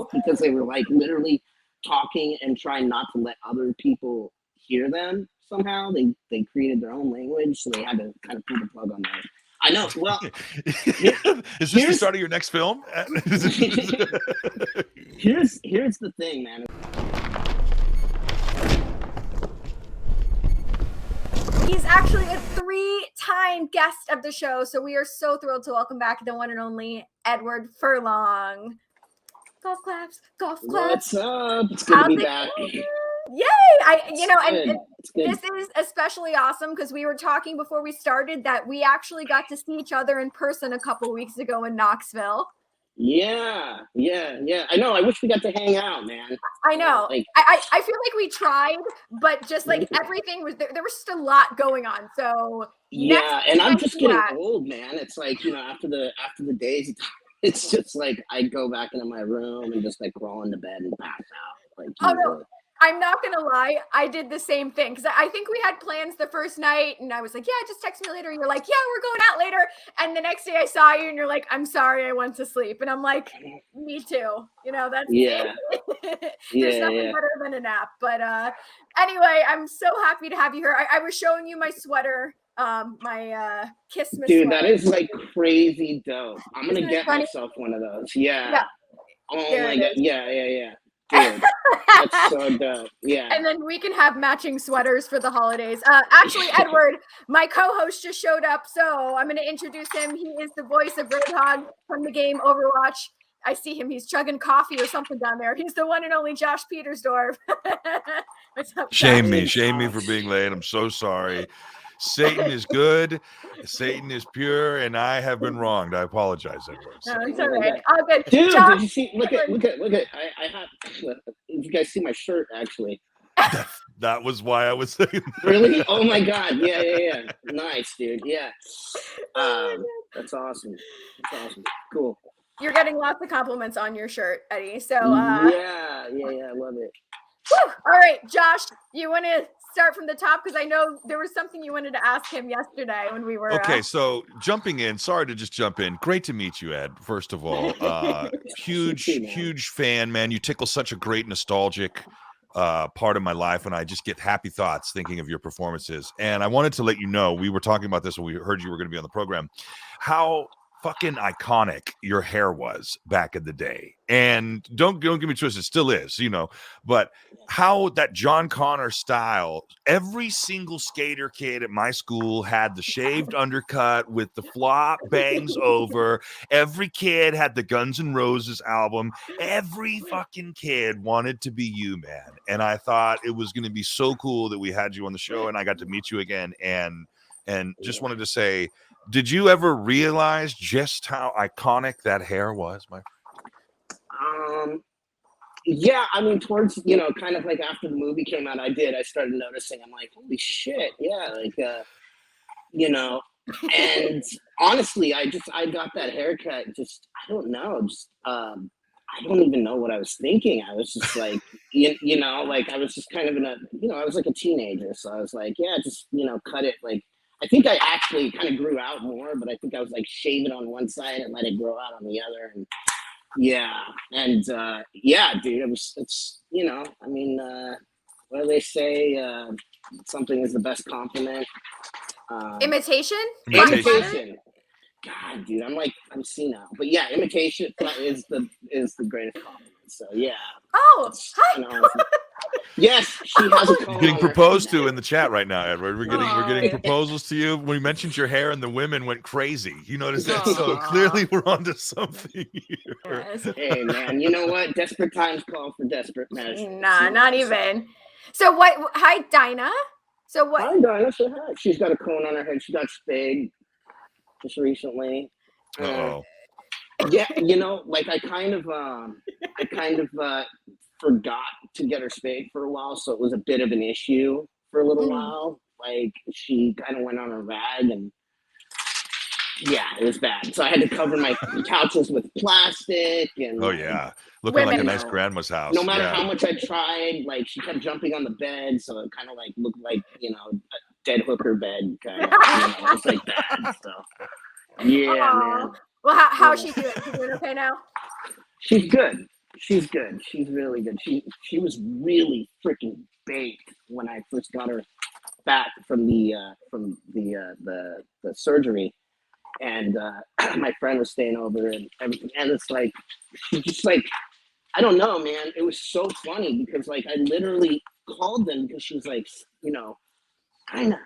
off because they were like literally talking and trying not to let other people hear them somehow. They created their own language, so they had to kind of pull the plug on that. I know. Well, is this the start of your next film? here's the thing, man. He's actually a 3-time guest of the show, so we are so thrilled to welcome back the one and only Edward Furlong. Golf claps, golf claps. What's up? It's good to be back. Yay! This is especially awesome because we were talking before we started that we actually got to see each other in person a couple weeks ago in Knoxville. Yeah. I know. I wish we got to hang out, man. I know. I feel like we tried, but just like everything was there was just a lot going on. So yeah, and I'm just getting old, man. It's like, after the days, it's just like I go back into my room and just like crawl into bed and pass out. Like, no. I'm not going to lie. I did the same thing because I think we had plans the first night and I was like, yeah, just text me later. You're like, yeah, we're going out later. And the next day I saw you and you're like, I'm sorry, I went to sleep. And I'm like, me too. That's there's nothing better than a nap. But anyway, I'm so happy to have you here. I was showing you my sweater, my Christmas Dude, sweater. that is like crazy dope. I'm going to get myself one of those. Yeah. Oh my God. Yeah. Dude, that's so dope. Yeah. And then we can have matching sweaters for the holidays. Actually, Edward, my co-host just showed up, so I'm going to introduce him. He is the voice of Roadhog from the game Overwatch. I see him. He's chugging coffee or something down there. He's the one and only Josh Petersdorf. What's up, Shame me for being late. I'm so sorry. Satan is good, Satan is pure, and I have been wronged. I apologize, Edward. No, it's all right. All good. Dude, Josh, did you see? Look at. I have. Did you guys see my shirt? Actually, that was why I was saying that. Really? Oh my God! Yeah. Nice, dude. Yeah. That's awesome. Cool. You're getting lots of compliments on your shirt, Eddie. So yeah. I love it. Woo! All right, Josh, you want to start from the top because I know there was something you wanted to ask him yesterday when we were okay. So jumping in, sorry to just jump in. Great to meet you, Ed. First of all, huge fan, man. You tickle such a great nostalgic part of my life, and I just get happy thoughts thinking of your performances. And I wanted to let you know, we were talking about this when we heard you were going to be on the program, how fucking iconic your hair was back in the day. And don't get me twisted, it still is, but how that John Connor style, every single skater kid at my school had the shaved undercut with the flop bangs over. Every kid had the Guns N' Roses album. Every fucking kid wanted to be you, man. And I thought it was going to be so cool that we had you on the show and I got to meet you again. And just wanted to say, did you ever realize just how iconic that hair was, my friend? Yeah, I mean, towards, kind of like after the movie came out, I started noticing, I'm like, holy shit, yeah, like, and honestly, I got that haircut, I don't know, I don't even know what I was thinking. I was just like, like I was just kind of I was like a teenager, so I was like, yeah, just, cut it, like, I think I actually kind of grew out more, but I think I was like shaving on one side and let it grow out on the other. And dude, it's, I mean, what do they say? Something is the best compliment. Imitation. God, dude, I'm senile, but yeah, imitation is the greatest compliment. So yeah. Oh, hi. Yes, she has a call. Getting proposed to in the chat right now, Edward. We're getting proposals to you. When we mentioned your hair, and the women went crazy. You noticed that? So clearly, we're onto something here. Yes. Hey, man, you know what? Desperate times call for desperate measures. Nah, not even. So what? Hi, Dinah. So what? Hi, Dinah. So hi. She's got a cone on her head. She got spayed just recently. Yeah, like I kind of forgot to get her spayed for a while, so it was a bit of an issue for a little while. Like she kind of went on a rag, and yeah, it was bad. So I had to cover my couches with plastic, and looking like a nice grandma's house. No matter how much I tried, like she kept jumping on the bed, so it kind of like looked like a dead hooker bed kind of. It's like that. So yeah, man. Well, how's she doing? She's doing okay now? She's good. She's good. She's really good. She was really freaking baked when I first got her back from the surgery, and my friend was staying over and everything, and it's like she's just like, I don't know, man. It was so funny because like I literally called them because she was like, you know, kind of.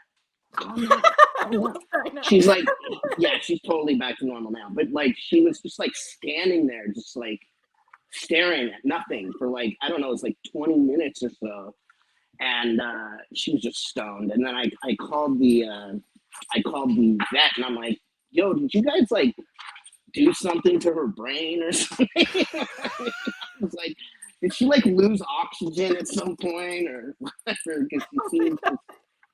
She's like, yeah, she's totally back to normal now. But like, she was just like standing there, just like staring at nothing for like, I don't know, it was like 20 minutes or so. And she was just stoned. And then I called the vet, and I'm like, yo, did you guys like do something to her brain or something? I was like, did she like lose oxygen at some point or whatever? Because she seems just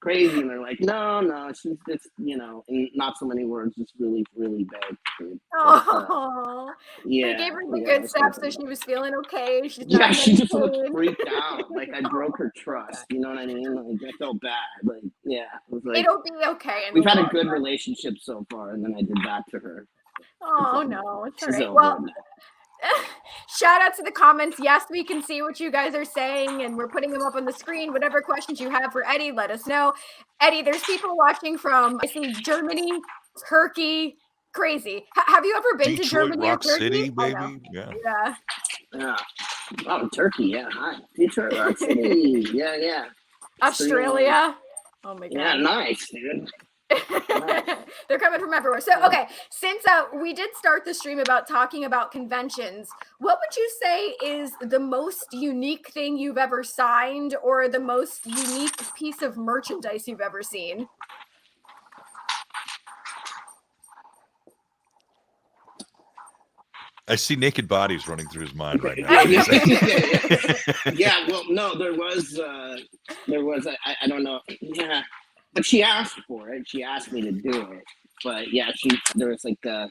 crazy. And they're like, no, she's just, you know, in not so many words, just really, really bad. Oh, yeah. They gave her the good stuff, so she was feeling okay. She's she just looked freaked out. Like I broke her trust. You know what I mean? Like I felt bad. Like yeah, it was like it'll be okay. We've had a good relationship so far, and then I did that to her. Oh no, it's all right. Over Well, shout out to the comments. Yes, we can see what you guys are saying, and we're putting them up on the screen. Whatever questions you have for Eddie, let us know. Eddie, there's people watching from, I see, Germany, Turkey. Crazy. Have you ever been Detroit, to Germany Rock or Turkey? City, baby. Oh, no. Yeah. Oh, Turkey. Yeah. Hi. Detroit, Rock City. Yeah. Australia. Oh my god. Yeah, nice, dude. They're coming from everywhere. So, okay, since we did start the stream about talking about conventions, what would you say is the most unique thing you've ever signed, or the most unique piece of merchandise you've ever seen? I see naked bodies running through his mind right now. Yeah. Well, no, there was. I don't know. Yeah, but she asked for it. She asked me to do it. But yeah, there was like a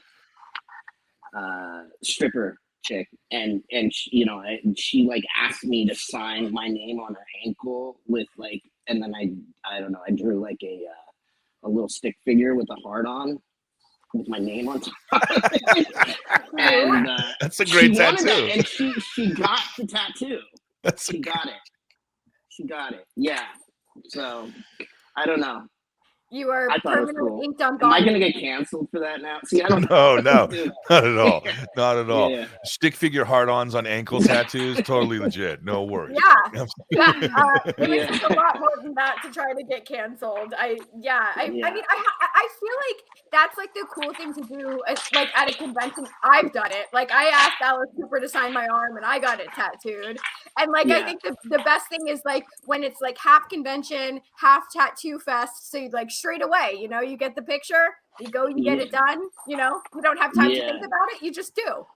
stripper chick, and she, you know, she like asked me to sign my name on her ankle with like, and then I don't know, I drew like a little stick figure with a heart on, with my name on top. And that's a great tattoo. That, and she got the tattoo. She got it. Yeah. So I don't know. You are permanently inked on. Am I going to get canceled for that now? See, I don't know. No, not at all. Not at all. Yeah. Stick figure hard-ons on ankle tattoos, totally legit. No worries. Yeah. It would take a lot more than that to try to get canceled. I mean, I feel like that's like the cool thing to do. Like at a convention, I've done it. Like I asked Alice Cooper to sign my arm, and I got it tattooed. And like I think the best thing is like when it's like half convention, half tattoo fest. So you like straight away, you know, you get the picture, you go, you get it done. You know, you don't have time to think about it. You just do.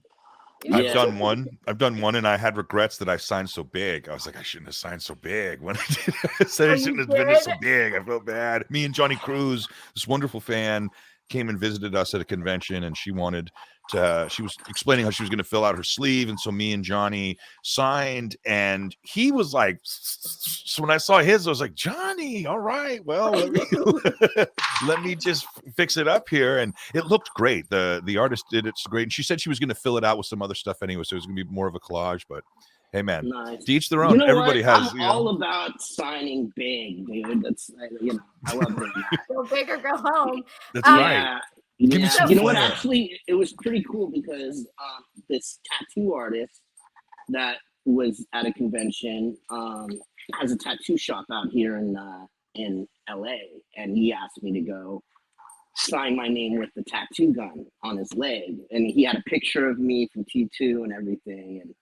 I've done one, and I had regrets that I signed so big. I was like, I shouldn't have signed so big. When I did, I said I shouldn't have been so big. I felt bad. Me and Johnny Cruz, this wonderful fan, came and visited us at a convention, and she wanted to, she was explaining how she was going to fill out her sleeve. And so me and Johnny signed, and he was like, so when I saw his, I was like, Johnny, all right, well, let me just fix it up here. And it looked great. The artist did it great. And she said she was going to fill it out with some other stuff anyway. So it was going to be more of a collage, but hey, man, to each their own. You know everybody what? has. I'm all about signing big, dude. That's, you know, I love it. Go big or go home. That's right. Give me some, you know what? Actually, it was pretty cool because this tattoo artist that was at a convention has a tattoo shop out here in LA, and he asked me to go sign my name with the tattoo gun on his leg, and he had a picture of me from T2 and everything, and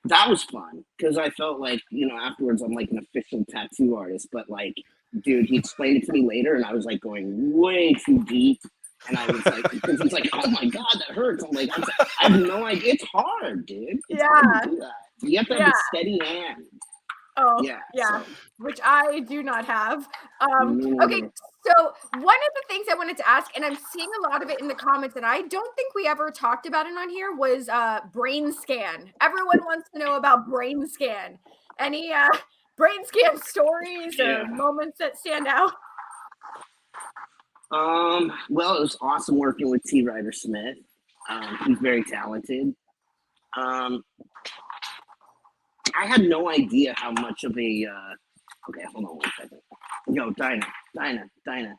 that was fun because I felt like, you know, afterwards I'm like an official tattoo artist, but like, dude, he explained it to me later, and I was like going way too deep. And I was like, because he's like, oh my God, that hurts. I'm like, I have no idea. It's hard, dude. It's hard to do that. You have to have a steady hand. Oh, yeah. So. Which I do not have. Okay, so one of the things I wanted to ask, and I'm seeing a lot of it in the comments, and I don't think we ever talked about it on here, was Brainscan. Everyone wants to know about Brainscan. Any Brainscan stories or moments that stand out? Well, it was awesome working with T. Ryder Smith. He's very talented. I had no idea how much of a. Okay, hold on 1 second. Yo, Dinah,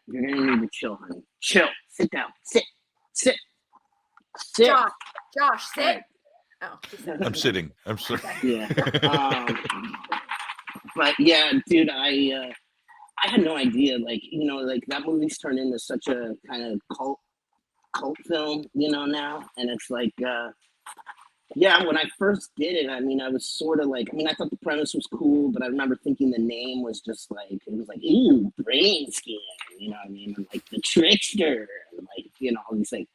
you're gonna need to chill, honey. Chill. Sit down. Sit. Josh, sit. Right. Oh, he said I'm sitting. I'm sorry. Yeah. But yeah, dude, I had no idea. Like, you know, like that movie's turned into such a kind of cult film, you know, now, and it's like. Yeah, when I first did it, I mean, I was sort of like, I mean, I thought the premise was cool, but I remember thinking the name was just like, it was like, ooh, Brainscan, you know what I mean? And like the trickster, and like, you know, all these things.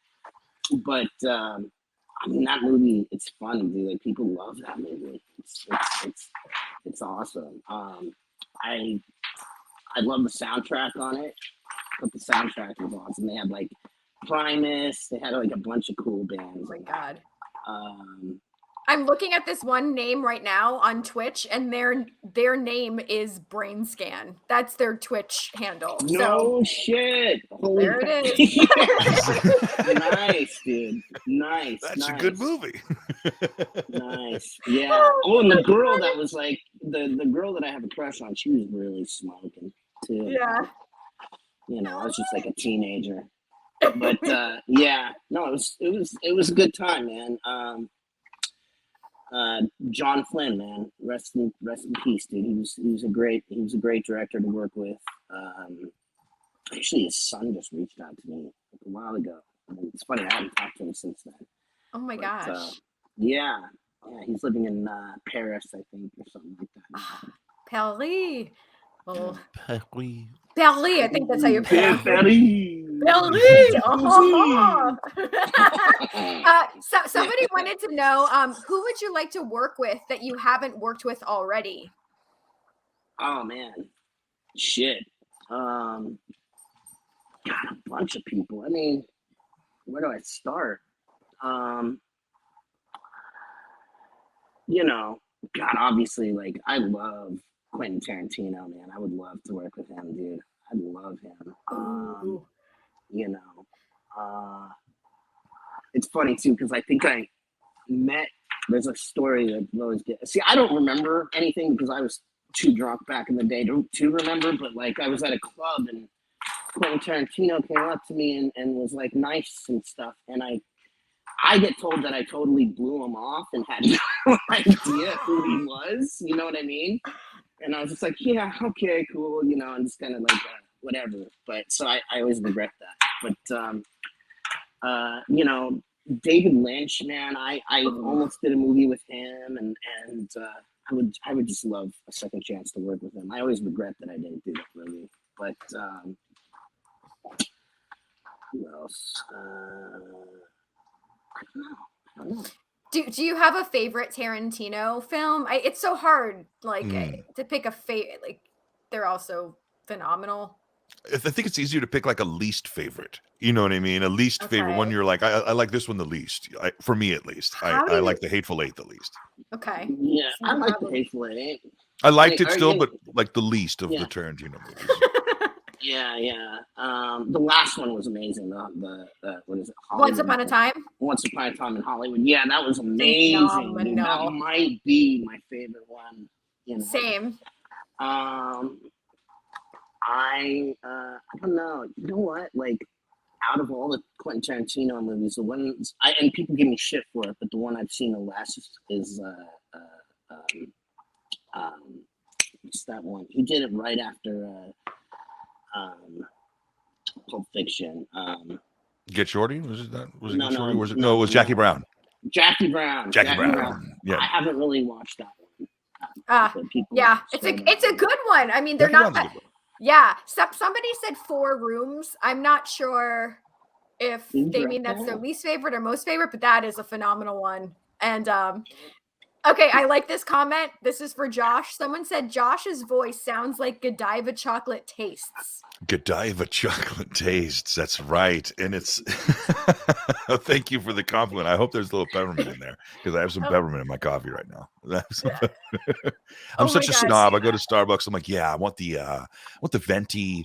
But, I mean, that movie, it's fun, dude. Like, people love that movie. It's awesome. I love the soundtrack on it, but the soundtrack was awesome. They had like Primus, they had like a bunch of cool bands. Oh my God. I'm looking at this one name right now on Twitch, and their name is Brainscan. That's their Twitch handle. No shit. Holy there it is. Nice, dude. Nice. That's a good movie. Nice. Yeah. Oh, and the girl that was like the girl that I have a crush on, she was really smoking too. Yeah. You know, I was just like a teenager. But yeah, no, it was a good time, man. John Flynn, man, rest in peace, dude. He was a great director to work with. Actually, his son just reached out to me like a while ago. I mean, it's funny, I haven't talked to him since then. Oh my gosh. Yeah, he's living in Paris, I think, or something like that. Paris. Oh. Paris. Paris, I think that's how you pronounce it. Paris. So somebody wanted to know, who would you like to work with that you haven't worked with already? Oh man, shit. Got a bunch of people. I mean, where do I start? You know, God, obviously, like I love Quentin Tarantino, man. I would love to work with him, dude. I'd love him. You know, it's funny too because I think I met. There's a story that I always get. See, I don't remember anything because I was too drunk back in the day to remember. But like, I was at a club and Quentin Tarantino came up to me and was like nice and stuff, and I get told that I totally blew him off and had no idea who he was. You know what I mean? And I was just like, yeah, okay, cool, you know, and just kind of like whatever. But so I always regret that. But you know, David Lynch, man, I almost did a movie with him, and I would just love a second chance to work with him. I always regret that I didn't do that movie. But who else? I don't know. Do you have a favorite Tarantino film? It's so hard, like to pick a favorite. Like they're all so phenomenal. I think it's easier to pick like a least favorite. You know what I mean? A least favorite one. You're like, I like this one the least. For me, at least. I like The Hateful Eight the least. Okay. Yeah, I like The Hateful Eight. I liked it still, but like the least of the Tarantino movies. Yeah. The last one was amazing. The what is it? Hollywood. Once Upon a Time. Once Upon a Time in Hollywood. Yeah, that was amazing. Dude, that might be my favorite one. You know. Same. I don't know. You know what? Like, out of all the Quentin Tarantino movies, the ones and people give me shit for it, but the one I've seen the last is what's that one? He did it right after Pulp Fiction. Get Shorty? Was it that? Was it No, Get Shorty? no, Was it? No, it was Jackie Brown. Jackie Brown. Jackie Brown. Yeah. I haven't really watched that one. Yeah, it's a good one. I mean, they're not that. Yeah, somebody said 4 Rooms. I'm not sure if they mean that's their least favorite or most favorite, but that is a phenomenal one. And okay, I like this comment. This is for Josh. Someone said Josh's voice sounds like Godiva chocolate tastes. Godiva chocolate tastes. That's right. And it's thank you for the compliment. I hope there's a little peppermint in there because I have some peppermint in my coffee right now. I'm such a snob. I go to Starbucks. I'm like, yeah, I want the venti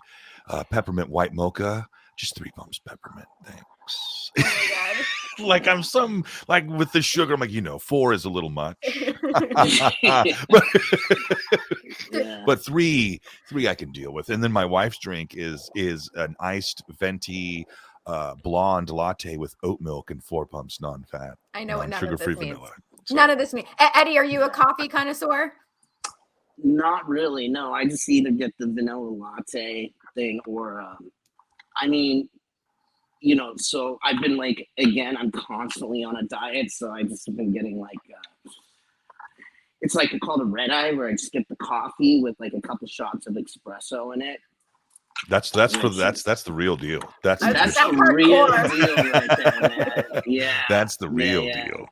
peppermint white mocha. Just 3 pumps peppermint. Thanks. Oh my God. Like I'm some like with the sugar. I'm like, 4 is a little much. Yeah. But three I can deal with. And then my wife's drink is an iced venti blonde latte with oat milk and 4 pumps non-fat. I know what none of sugar-free this means. vanilla. So. None of this means. Eddie, are you a coffee connoisseur? Not really. No, I just either get the vanilla latte thing or, I mean, so I've been like, again, I'm constantly on a diet. So I just have been getting like, it's like called a red eye where I just get the coffee with like a couple shots of espresso in it. That's the real deal. That's the real deal right there, man. Yeah. That's the real deal.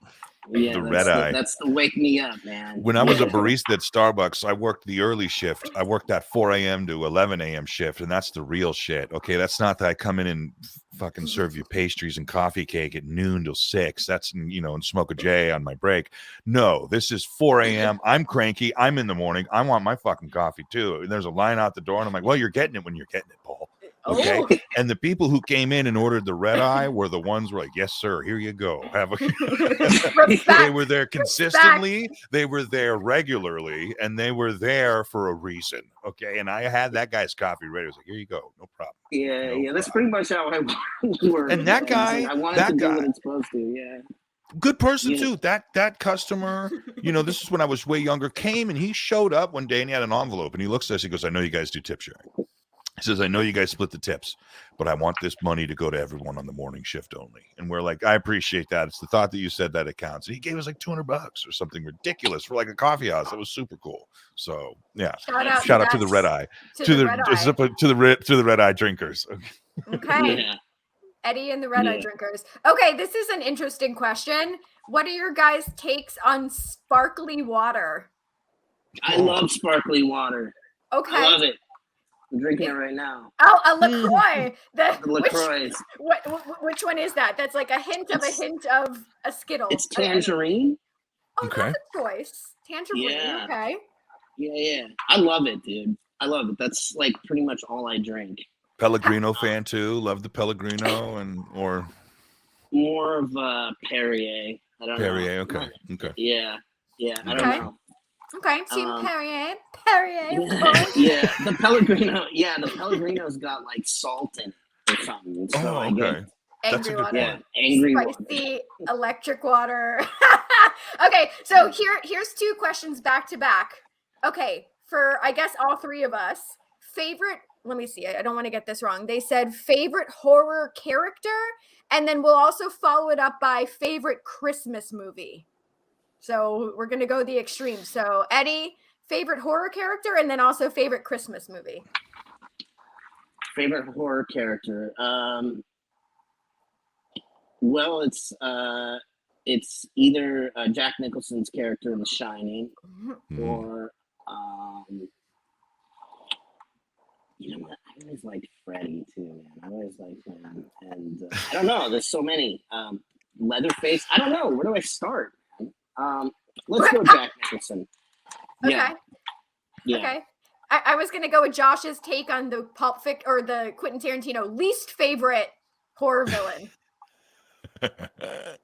Yeah, the red eye. That's the wake me up, man. When I was a barista at Starbucks, I worked the early shift. I worked that 4 a.m. to 11 a.m. shift, and that's the real shit. Okay, that's not that I come in and fucking serve you pastries and coffee cake at noon till 6. That's, and smoke a J on my break. No, this is 4 a.m. I'm cranky. I'm in the morning. I want my fucking coffee too. And there's a line out the door, and I'm like, well, you're getting it when you're getting it, Paul. Okay. Oh. And the people who came in and ordered the red eye were the ones who were like, yes, sir, here you go. Have a They were there consistently, they were there regularly, and they were there for a reason. Okay. And I had that guy's coffee ready. I was like, here you go, no problem. Yeah, that's pretty much how I work. And that guy, I wanted to do what it's supposed to, yeah. Good person too. That customer, this is when I was way younger, came and he showed up one day and he had an envelope and he looks at us, he goes, I know you guys do tip sharing. He says, I know you guys split the tips, but I want this money to go to everyone on the morning shift only. And we're like, I appreciate that. It's the thought that you said that it counts. And he gave us like $200 or something ridiculous for like a coffee house. That was super cool. So yeah, shout out to the red eye, to the red eye drinkers. Okay. Yeah. Eddie and the red eye drinkers. Okay, this is an interesting question. What are your guys' takes on sparkly water? I love sparkly water. Okay. I love it. I'm drinking it right now. Oh, a LaCroix. The LaCroix. Which one is that? That's like a hint of a Skittle. It's tangerine. Oh, that's a choice. Tangerine. Yeah. Okay. Yeah. I love it, dude. I love it. That's like pretty much all I drink. Pellegrino fan too. Love the Pellegrino or more of Perrier. I don't know. Perrier. Okay. Yeah. I don't know. Okay, Team Perrier. Yeah, the Pellegrino. Yeah, the Pellegrino's got like salt in it or something. So okay. Angry water. Yeah, angry spicy water. Electric water. Okay, so here's 2 questions back to back. Okay, for I guess all 3 of us, favorite. Let me see. I don't want to get this wrong. They said favorite horror character, and then we'll also follow it up by favorite Christmas movie. So we're going to go the extreme. So Eddie, favorite horror character, and then also favorite Christmas movie. Favorite horror character. Well, it's either Jack Nicholson's character in The Shining, or you know what? I always liked Freddy too, man. I always liked him, and I don't know. There's so many. Leatherface. I don't know. Where do I start? Let's go Jack Nicholson. Yeah. Okay. I was gonna go with Josh's take on the Pulp Fiction or the Quentin Tarantino least favorite horror villain.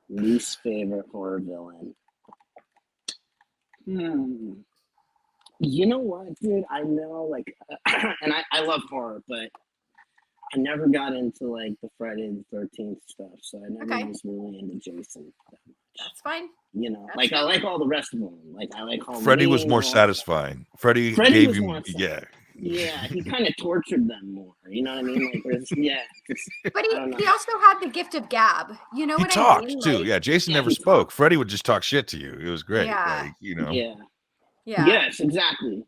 Least favorite horror villain. You know what, dude? I know, like, and I love horror, but I never got into like the Friday the 13th stuff, so I never was really into Jason that much. That's fine. That's I like all the rest of them. Like I like Halloween. Freddie was more satisfying. Freddie gave you, Yeah, he kind of tortured them more. You know what I mean? Like, but he also had the gift of gab. You know what I mean? He talked too. Like, Jason never spoke. Freddie would just talk shit to you. It was great. Yeah. Like, Yeah. Yes, exactly.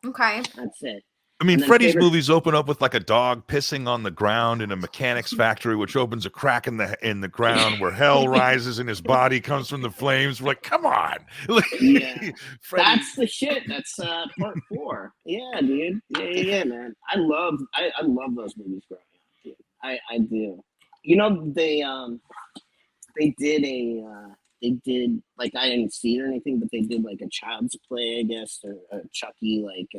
Okay. That's it. I mean, Freddy's movies open up with like a dog pissing on the ground in a mechanics factory, which opens a crack in the ground where hell rises and his body comes from the flames. We're like, come on. That's the shit. That's part 4. Yeah, dude. Yeah, man. I love those movies growing up, dude. I do. You know, they did like, I didn't see it or anything, but they did like a Child's Play, I guess, or a Chucky like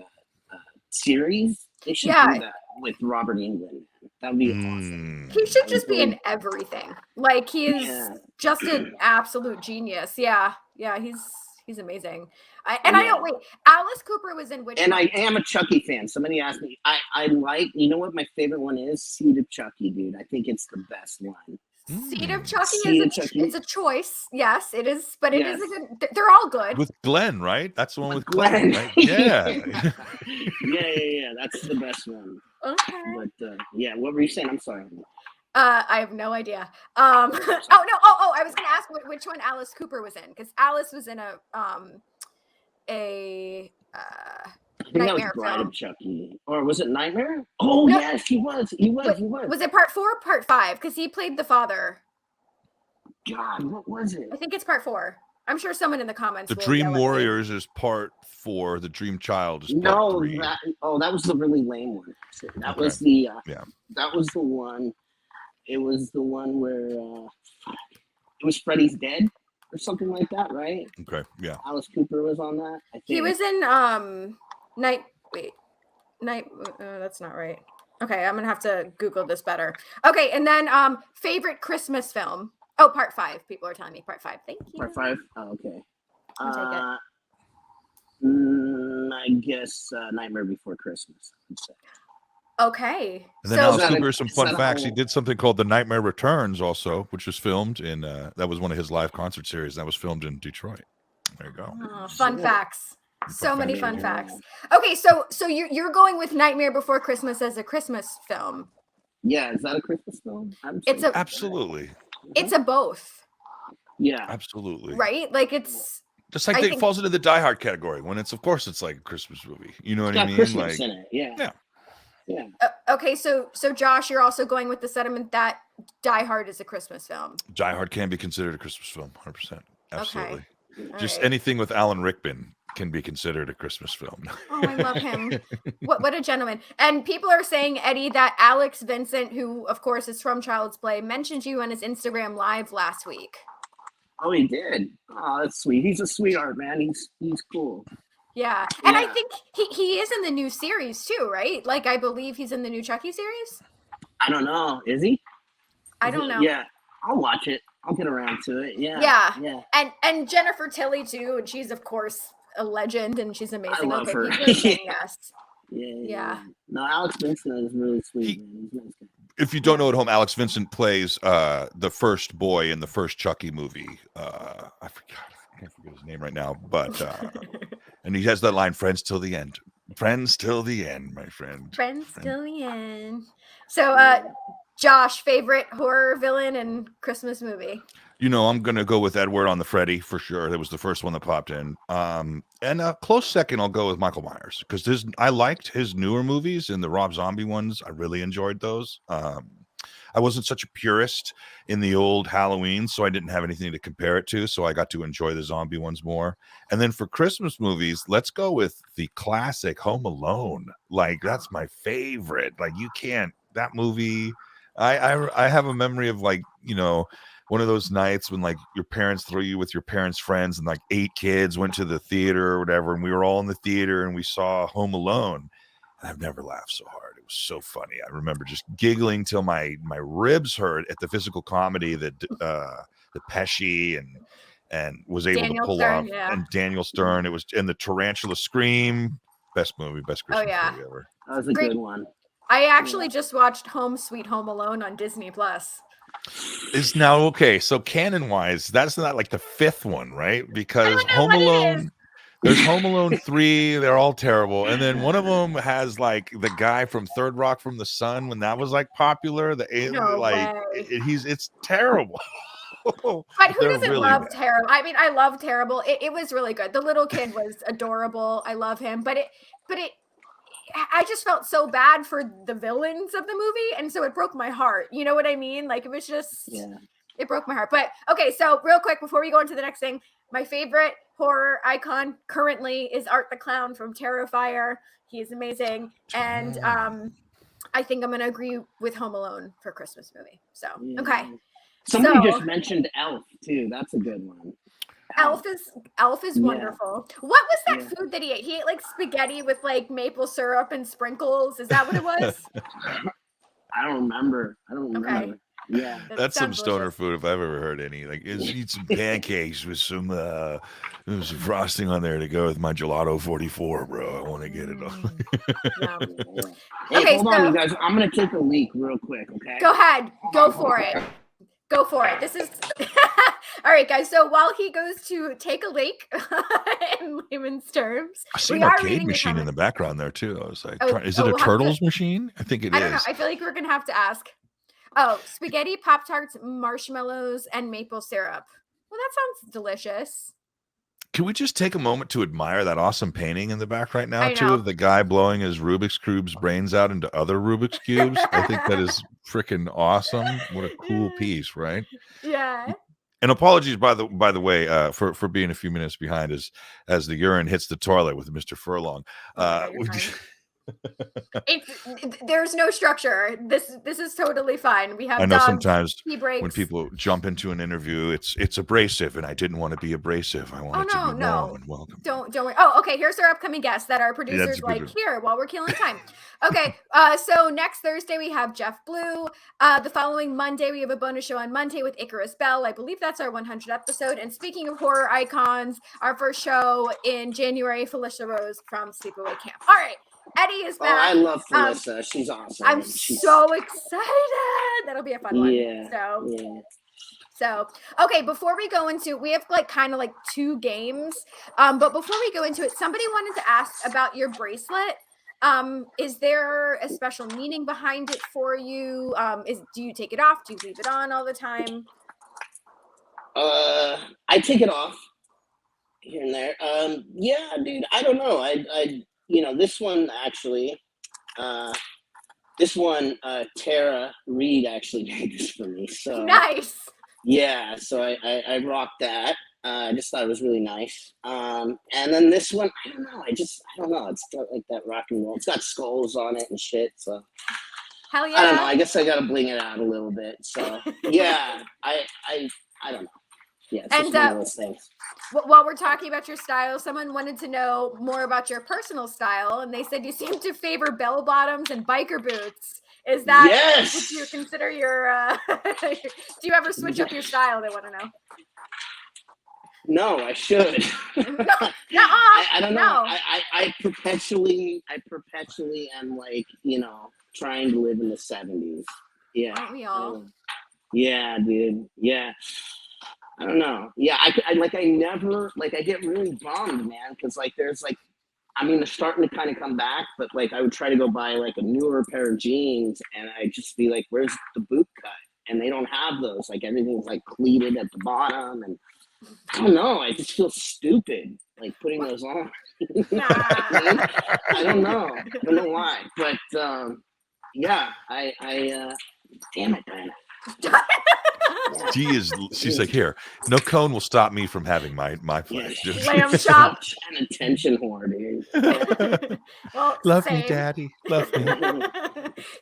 series. They should do that with Robert Englund. That would be awesome. He should just be in everything. Like he is just an absolute genius. Yeah, he's amazing. I don't wait. Alice Cooper was in which? And one? I am a Chucky fan. Somebody asked me. I like. You know what my favorite one is? Seed of Chucky, dude. I think it's the best one. Seed of Chucky is a choice. Yes, it is. But it is a good. They're all good. With Glenn, right? That's the one with Glenn, right? Yeah. yeah. That's the best one. Okay. But yeah, what were you saying? I'm sorry. I have no idea. Oh no. I was gonna ask which one Alice Cooper was in, because Alice was in a I think that was Bride film. of Chucky, or was it Nightmare? Oh no. Yes, he was. He was. Was it part 4 or part 5? Because he played the father. God, what was it? I think it's part 4. I'm sure someone in the comments. The Dream Warriors is part 4. The Dream Child is part 3. That was the really lame one. That was the That was the one. It was the one where it was Freddy's Dead or something like that, right? Okay, yeah. Alice Cooper was on that. I think he was in that's not right. Okay, I'm gonna have to Google this better. Okay, and then favorite Christmas film. Oh, part 5. People are telling me part 5. Thank you. Part 5. Oh, okay. I'll take it. I guess Nightmare Before Christmas. I'd say. And Okay. then Alice Cooper, some fun facts. He did something called The Nightmare Returns also, which was filmed in, that was one of his live concert series. That was filmed in Detroit. There you go. Oh, fun facts. So many fun facts. Okay, so you're going with Nightmare Before Christmas as a Christmas film. Yeah, is that a Christmas film? Absolutely. It's a both. Yeah. Absolutely. Right? Like it's just like it falls into the Die Hard category when it's, of course, it's like a Christmas movie. You know what I mean? Christmas in it. Yeah. Yeah. Okay, so Josh, you're also going with the sentiment that Die Hard is a Christmas film. Die Hard can be considered a Christmas film, 100%. Absolutely. Okay. Just anything with Alan Rickman can be considered a Christmas film. Oh, I love him. What a gentleman. And people are saying, Eddie, that Alex Vincent, who of course is from Child's Play, mentioned you on his Instagram live last week. Oh, he did. Oh, that's sweet. He's a sweetheart, man. He's cool. Yeah. And I think he is in the new series too, right? Like I believe he's in the new Chucky series. I don't know. Is he? I don't know. Yeah. I'll watch it. I'll get around to it. Yeah. And Jennifer Tilly too, and she's of course a legend and she's amazing. I love her. Yes. Yeah. No, Alex Vincent is really sweet. Man. He's nice guy. If you don't know at home, Alex Vincent plays the first boy in the first Chucky movie. I can't forget his name right now, but and he has that line, "Friends till the end." Friends till the end, my friend. Friends till the end. So, Josh, favorite horror villain and Christmas movie? You know, I'm gonna go with Edward on the Freddy for sure. That was the first one that popped in. And a close second, I'll go with Michael Myers because I liked his newer movies and the Rob Zombie ones. I really enjoyed those. I wasn't such a purist in the old Halloween, so I didn't have anything to compare it to. So I got to enjoy the zombie ones more. And then for Christmas movies, let's go with the classic Home Alone. Like that's my favorite. Like that movie. I have a memory of like, you know, one of those nights when like your parents threw you with your parents' friends and like 8 kids went to the theater or whatever. And we were all in the theater and we saw Home Alone. And I've never laughed so hard. It was so funny. I remember just giggling till my ribs hurt at the physical comedy that Pesci and was able to pull off. Yeah. And Daniel Stern. It was in the tarantula scream. Best movie, best Christmas movie ever. That was a good one. I actually just watched Home Sweet Home Alone on Disney Plus. Is now okay. So canon wise, that's not like the 5th one, right? Because Home Alone. There's Home Alone 3. They're all terrible. And then one of them has like the guy from Third Rock from the Sun when that was like popular. It's terrible. But who doesn't love terrible? I mean, I love terrible. It was really good. The little kid was adorable. I love him. But I just felt so bad for the villains of the movie. And so it broke my heart. You know what I mean? Like it was just, it broke my heart. But okay, so real quick, before we go into the next thing, my favorite horror icon currently is Art the Clown from Terrifier. He is amazing. And I think I'm going to agree with Home Alone for Christmas movie. So, okay. Somebody just mentioned Elf too. That's a good one. Elf is wonderful. What was that food that he ate? He ate like spaghetti with like maple syrup and sprinkles. Is that what it was? I don't remember. Okay. Yeah. That's some sounds stoner delicious. food if I've ever heard any. Like, eat some pancakes with some frosting on there to go with my gelato 44, bro. I want to get it on. Yum. Hey, Okay, hold on, so- you guys. I'm gonna take a leak real quick, okay? Go ahead. Go for it. Go for it. This is all right, guys. So while he goes to take a leak in layman's terms, I see we an are arcade reading the machine in comments. the background there too. I was like, Oh, is it oh, a we'll have to- Turtles machine? I think it I don't know. is. I feel like we're gonna have to ask. Oh, spaghetti, Pop-Tarts, marshmallows, and maple syrup. Well, that sounds delicious. Can we just take a moment to admire that awesome painting in the back right now, I too, know. of the guy blowing his Rubik's Cube's brains out into other Rubik's Cubes? I think that is freaking awesome. What a cool piece, right? Yeah. And apologies, by the way, for being a few minutes behind as the urine hits the toilet with Mr. Furlong. Oh, you're fine. There's no structure. This is totally fine. We have I know dogs, sometimes pee breaks. when people jump into an interview, it's abrasive, and I didn't want to be abrasive. I wanted to be warm and welcome. Don't worry. Oh, okay. Here's our upcoming guest that our producers here while we're killing time. Okay. So next Thursday we have Jeff Blue. The following Monday we have a bonus show on Monday with Icarus Bell. I believe that's our 100th episode. And speaking of horror icons, our first show in January, Felicia Rose from Sleepaway Camp. All right. Eddie is back. Oh, I love Felicia. She's awesome. I'm so excited. That'll be a fun one. Yeah. So, okay, before we go into, we have kind of two games. But before we go into it, somebody wanted to ask about your bracelet. Is there a special meaning behind it for you? Do you take it off? Do you leave it on all the time? I take it off here and there. Yeah, dude, I don't know. I this one actually, Tara Reid actually made this for me. So nice. Yeah, so I rocked that. I just thought it was really nice. And then this one, I don't know. I don't know. It's got like that rock and roll. It's got skulls on it and shit. So hell yeah. I don't know. I guess I gotta bling it out a little bit. So yeah, I don't know. Yeah, it's just one of those things. While we're talking about your style, someone wanted to know more about your personal style, and they said you seem to favor bell bottoms and biker boots. Is that what you consider your? Do you ever switch up your style? They want to know. No, I should. I don't know. I perpetually am trying to live in the 70s. Yeah. Aren't we all? Yeah, dude. Yeah. I don't know. Yeah, I get really bummed, man, because there's they're starting to kind of come back, but I would try to go buy a newer pair of jeans, and I'd just be like, where's the boot cut? And they don't have those. Everything's pleated at the bottom, and I don't know. I just feel stupid putting those on. I don't know. I don't know why, but yeah, damn it, Diana. She's like, here, no cone will stop me from having my place. Lamb chop. An attention whore, dude. Well, love me, daddy. Love me.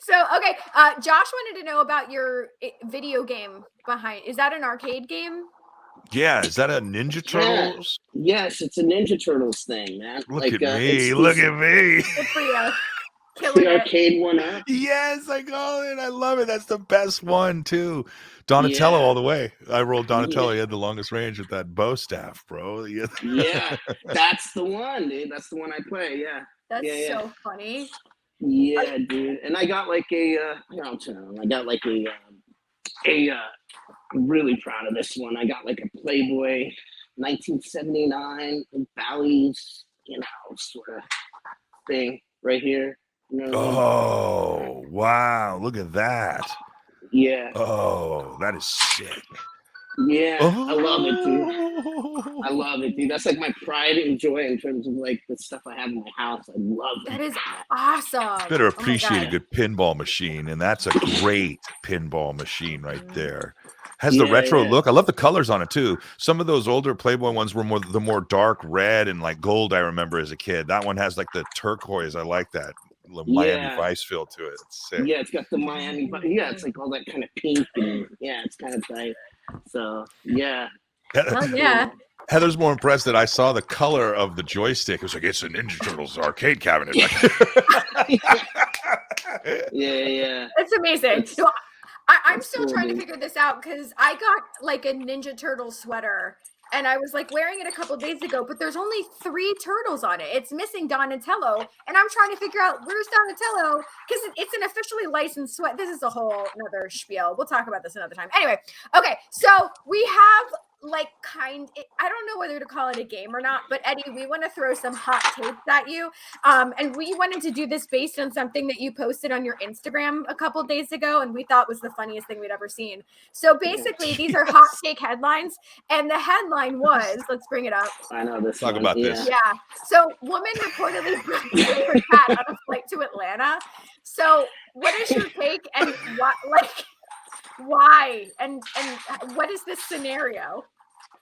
So, okay, Josh wanted to know about your video game behind. Is that an arcade game? Yeah, is that a Ninja Turtles? Yeah. Yes, it's a Ninja Turtles thing, man. Look at me. Look at me. Good for you. The arcade one up. Yes, I call it. I love it. That's the best one too. Donatello all the way. I rolled Donatello. He had the longest range with that bow staff, bro. Yeah, that's the one, dude. That's the one I play. Yeah. That's so funny. Yeah, dude. And I got I got I'm really proud of this one. I got a Playboy 1979 Bally's, sort of thing right here. Oh, wow. Look at that. Yeah. Oh, that is sick. Yeah. I love it, dude. I love it, dude. That's my pride and joy in terms of the stuff I have in my house. I love it. That is awesome. Better appreciate a good pinball machine, and that's a great pinball machine right there. Has the retro look. I love the colors on it too. Some of those older Playboy ones were the more dark red and gold. I remember as a kid. That one has the turquoise. I like that. Miami Vice feel to it. It's sick. Yeah, it's got the Miami Vice. Yeah, it's all that kind of pink. And, yeah, it's kind of tight. So, yeah. Heather's more impressed that I saw the color of the joystick. It was it's a Ninja Turtles arcade cabinet. Yeah. It's amazing. That's- So I'm that's still cool, trying to dude. figure this out because I got like a Ninja Turtle sweater and I was like wearing it a couple days ago, but there's only 3 turtles on it. It's missing Donatello, and I'm trying to figure out where's Donatello because it's an officially licensed sweat. This is a whole another spiel. We'll talk about this another time. Anyway, okay, so we have like I don't know whether to call it a game or not, but Eddie, we want to throw some hot takes at you. And we wanted to do this based on something that you posted on your Instagram a couple days ago, and we thought was the funniest thing we'd ever seen. So basically, these are hot take headlines, and the headline was, let's bring it up. I know this. Talk about this. Yeah. So woman reportedly brings her cat on a flight to Atlanta. So what is your take, and what, like, why, and what is this scenario?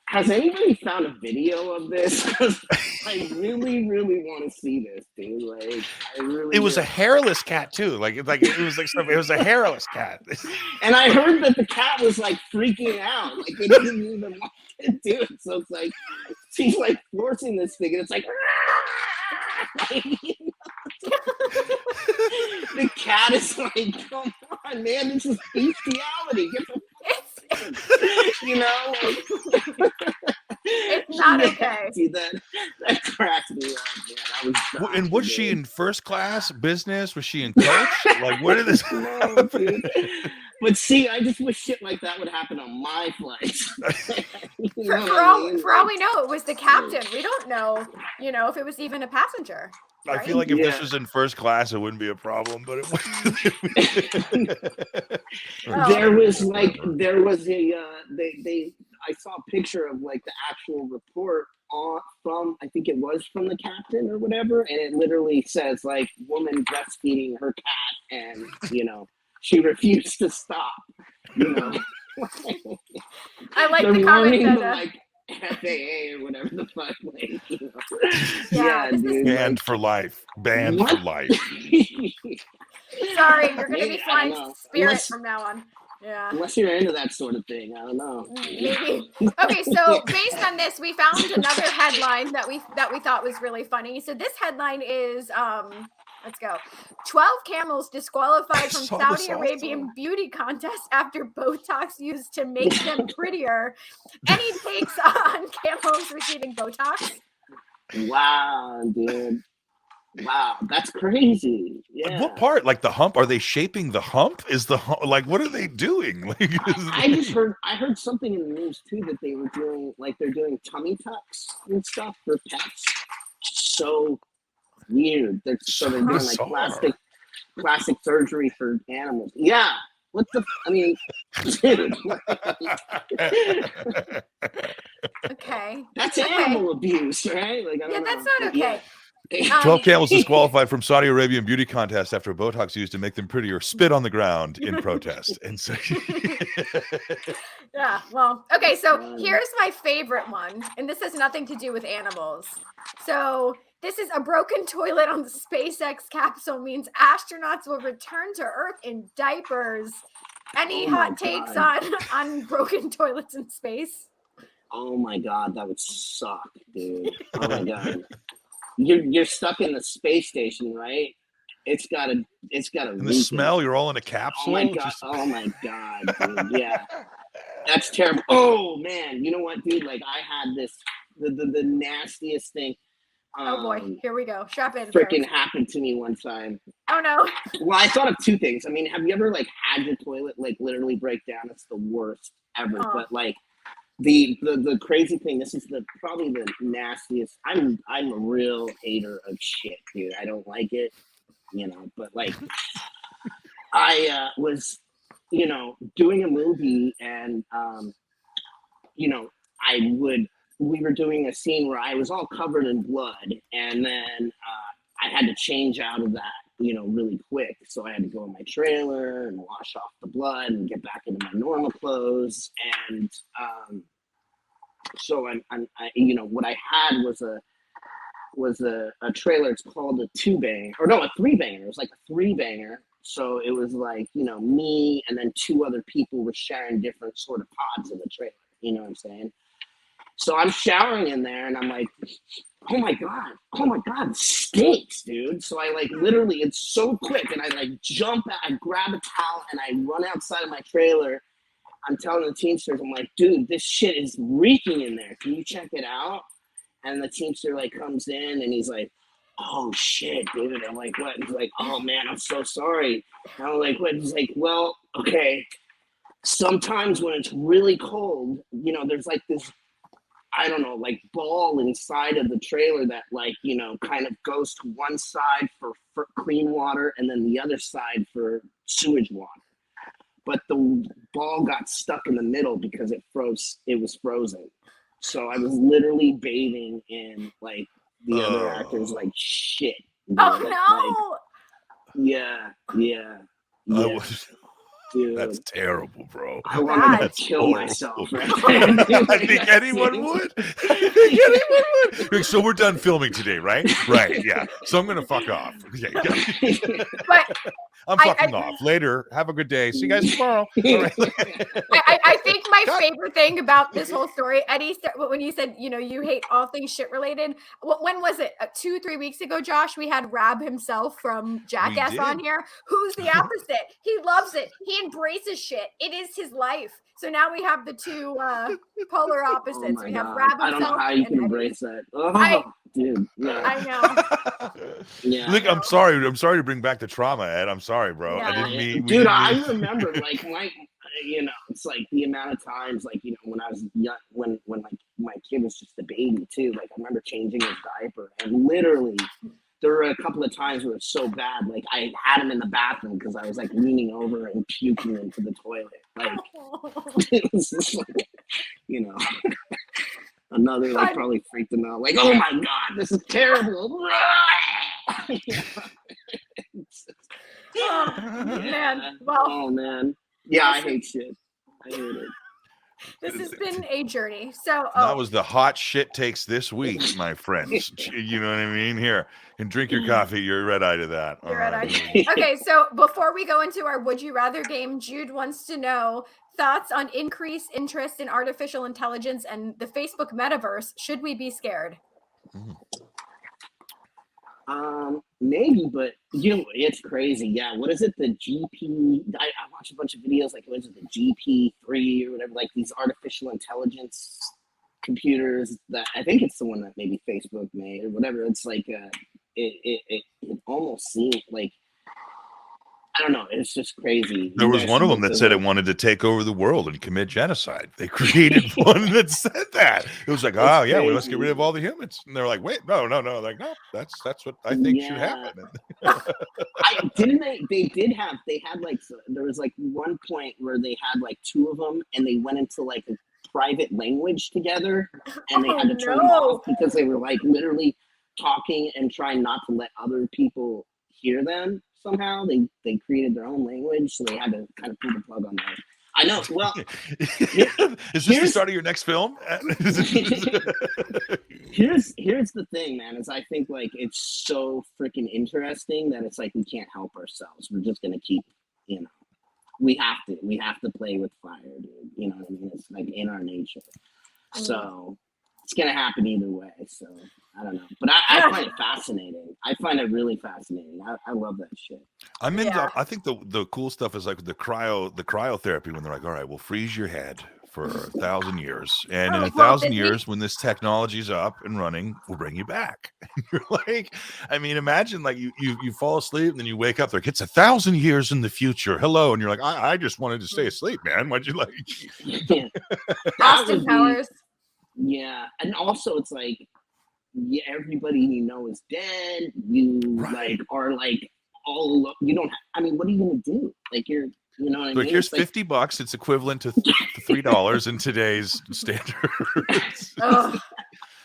Has anybody found a video of this? 'Cause I really want to see this, dude. Like, I really. It was a hairless cat too. Like it was a hairless cat. And I heard that the cat was like freaking out. Like they didn't even want to do it. So it's like she's like forcing this thing, and it's like. The cat is like, come on, man, this is bestiality. Get the you know, like, It's not okay. See, that cracked me up, man. And was she in first class business? Was she in coach? Like, what did this? No, dude. But see, I just wish shit like that would happen on my flights. For all we know, it was the captain. We don't know, if it was even a passenger. I feel like if this was in first class, it wouldn't be a problem. But there was a I saw a picture of like the actual report from I think it was from the captain or whatever, and it literally says like woman breastfeeding her cat, and she refused to stop. I like the comment that like FAA or whatever the fuck, like, Yeah, dude, banned for life. Banned for life. Sorry, you're gonna be I flying don't know. Spirit from now on. Yeah. Unless you're into that sort of thing, I don't know. Maybe. Okay, so based on this, we found another headline that we thought was really funny. So this headline is let's go. 12 camels disqualified from Saudi Arabian beauty contest after Botox used to make them prettier. Any takes on camels receiving Botox? Wow, dude. Wow, that's crazy. Yeah. What part? Like the hump? Are they shaping the hump? Is the hump, like what are they doing? Like, I heard something in the news too that they were doing they're doing tummy tucks and stuff for pets. So weird. They're doing like plastic surgery for animals. Yeah. What the? I mean, dude. Okay. That's animal abuse, right? Like, I don't know. That's not okay. Yeah. 12 camels disqualified from Saudi Arabian beauty contest after Botox used to make them prettier spit on the ground in protest. And so, yeah, well, okay, so here's my favorite one, and this has nothing to do with animals. So this is a broken toilet on the SpaceX capsule means astronauts will return to Earth in diapers. Any hot takes on broken toilets in space? Oh my God, that would suck, dude. Oh my God. You're stuck in the space station, right? It's gotta. And the smell. You're all in a capsule. Oh my God! Oh my God, dude. Yeah, that's terrible. Oh man, you know what, dude? Like I had this the nastiest thing. Oh boy, here we go. Strap in. Freaking happened to me one time. Oh no. Well, I thought of two things. I mean, have you ever like had your toilet like literally break down? It's the worst ever. Oh. But like. The crazy thing, this is probably the nastiest. I'm a real hater of shit, dude. I don't like it, but like I was doing a movie, and we were doing a scene where I was all covered in blood, and then I had to change out of that really quick. So I had to go in my trailer and wash off the blood and get back into my normal clothes. And so what I had was a trailer. It's called a 2-banger, or no, a 3-banger. It was like a 3-banger. So it was like, me and then 2 other people were sharing different sort of pods in the trailer. You know what I'm saying? So I'm showering in there, and I'm like oh my god, steaks, dude. So I like literally, it's so quick, and I like jump out, I grab a towel, and I run outside of my trailer. I'm telling the Teamsters, I'm like, dude, this shit is reeking in there. Can you check it out? And the Teamster like comes in, and he's like, oh shit, dude. I'm like, what? He's like, oh man, I'm so sorry. And I'm like, what? He's like, well, okay. Sometimes when it's really cold, you know, there's like this, I don't know, like ball inside of the trailer that like, you know, kind of goes to one side for clean water and then the other side for sewage water. But the ball got stuck in the middle because it was frozen. So I was literally bathing in like the other actors like shit. Oh no! Yeah. Dude, that's terrible, bro. I wanted to kill myself. Right? I think anyone would. So we're done filming today, right? Right. Yeah. So I'm gonna fuck off. Yeah. But I'm fucking off. Later. Have a good day. See you guys tomorrow. All right. I think my favorite thing about this whole story, Eddie, when you said, you know, you hate all things shit related. When was it? 2-3 weeks ago, Josh, we had Rab himself from Jackass on here. Who's the opposite? He loves it. He embraces shit. It is his life. So now we have the two polar opposites. We have Rab himself. I don't know how you can embrace that. Oh, dude. Yeah. I know. Yeah. Look, I'm sorry. I'm sorry to bring back the trauma, Ed. I'm sorry, bro. Yeah. I didn't mean. Dude, I remember like you know, it's like the amount of times, like, you know, when I was young, when like my kid was just a baby too. Like I remember changing his diaper, and literally there were a couple of times where it was so bad, like I had him in the bathroom because I was like leaning over and puking into the toilet. Like it was just like, you know, another like probably freaked him out. Like, oh my god, this is terrible. Oh man. Well, oh man. Yeah, I hate shit. I hate it. This has been a journey. So that was the hot shit takes this week, my friends. You know what I mean? Here, and drink your coffee. You're red-eye to that. You're red-eyed. Okay, so before we go into our Would You Rather game, Jude wants to know thoughts on increased interest in artificial intelligence and the Facebook metaverse. Should we be scared? Maybe, but you know, it's crazy. Yeah, what is it? The GP? I watched a bunch of videos. Like, what is it? The GP3 or whatever. Like these artificial intelligence computers. That I think it's the one that maybe Facebook made or whatever. It's like, it almost seemed like, I don't know. It's just crazy. There was one of them that said it wanted to take over the world and commit genocide. They created one that said that. It was like, oh yeah, we must get rid of all the humans. And they're like, wait, no. Like, no, that's what I think should happen. They had like, there was like one point where they had like two of them and they went into like a private language together and they had to turn them off because they were like literally talking and trying not to let other people hear them. Somehow they created their own language, so they had to kind of pull the plug on that. I know. Well, is this the start of your next film? here's the thing, man. Is I think like it's so freaking interesting that it's like we can't help ourselves. We're just gonna keep, you know, we have to play with fire, dude. You know what I mean? It's like in our nature. So it's gonna happen either way. So I don't know, but I find it fascinating. I find it really fascinating. I love that shit. I think the cool stuff is like the cryotherapy when they're like, all right, we'll freeze your head for 1,000 years, and in 1,000 years, when this technology's up and running, we'll bring you back. You're like, I mean, imagine like you fall asleep and then you wake up, like it's 1,000 years in the future. Hello, and you're like, I just wanted to stay asleep, man. What'd you like? Austin Powers. Yeah, and also it's like, yeah, everybody you know is dead. You like are like all you don't. I mean, what are you gonna do? Like you know what I mean? Here's like $50. It's equivalent to $3 in today's standards.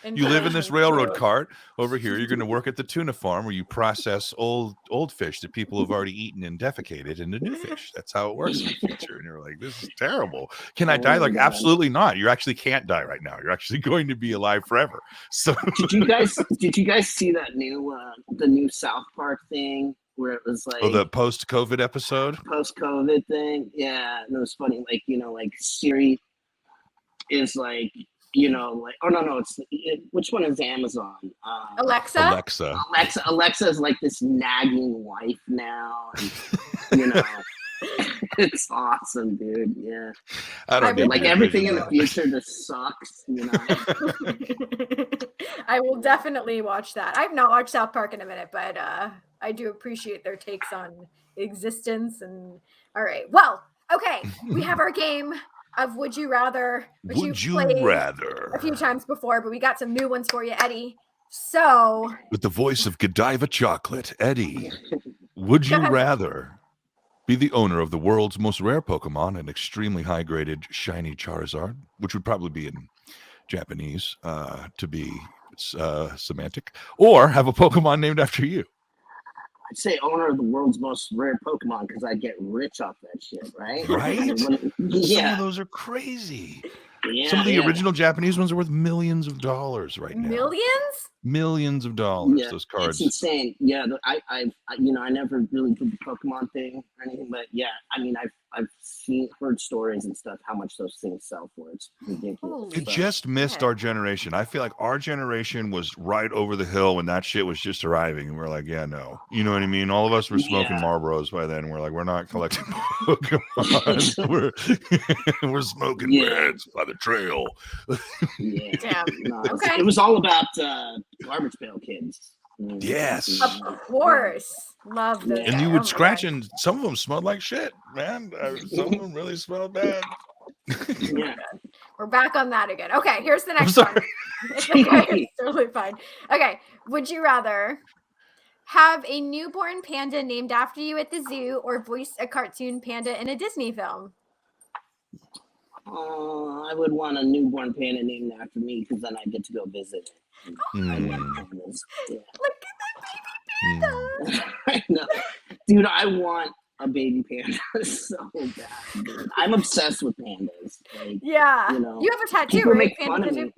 You live in this railroad cart over here. You're going to work at the tuna farm where you process old fish that people have already eaten and defecated into new fish. That's how it works in the future. And you're like, this is terrible. Can I die? Like, absolutely not. You actually can't die right now. You're actually going to be alive forever. So did you guys see that new the new South Park thing where it was like the post-COVID episode? Post-COVID thing. Yeah. And it was funny. Like, you know, like Siri is like you know, like, oh no, which one is Amazon? Alexa. Alexa is like this nagging wife now, and, you know, it's awesome, dude. Yeah, I don't get like the everything in vision, the future just sucks, you know. I will definitely watch that. I've not watched South Park in a minute, but I do appreciate their takes on existence. And all right, well, okay, we have our game of Would You Rather, which Would you played rather? a few times before, but we got some new ones for you, Eddie. So, With the voice of Godiva Chocolate, Eddie, would you rather be the owner of the world's most rare Pokemon, an extremely high-graded shiny Charizard, which would probably be in Japanese to be semantic, or have a Pokemon named after you? I'd say owner of the world's most rare Pokemon because I get rich off that shit, right? Right? Yeah. Some of those are crazy. Yeah, Some of the original Japanese ones are worth millions of dollars right now. Millions of dollars. Yeah, those cards. It's insane. Yeah, I never really did the Pokemon thing or anything, but yeah, I mean, I've heard stories and stuff how much those things sell for. It's ridiculous. It just missed our generation. I feel like our generation was right over the hill when that shit was just arriving, and we're like, yeah, no, you know what I mean? All of us were smoking Marlboros by then. We're like, we're not collecting Pokemon. we're smoking reds by the trail. Yeah, damn. No, it was all about Garbage Pail Kids. Yes, of course, love those. And you would scratch, and some of them smelled like shit, man. Some of them really smelled bad. Yeah. We're back on that again. Okay, here's the next one. It's okay, it's totally fine. Okay, would you rather have a newborn panda named after you at the zoo or voice a cartoon panda in a Disney film? I would want a newborn panda named after me because then I get to go visit it. I love pandas. Yeah. Look at that baby panda. I know. Dude, I want a baby panda so bad. Dude. I'm obsessed with pandas. Like, yeah. You know, you have a tattoo, people right? make fun of me.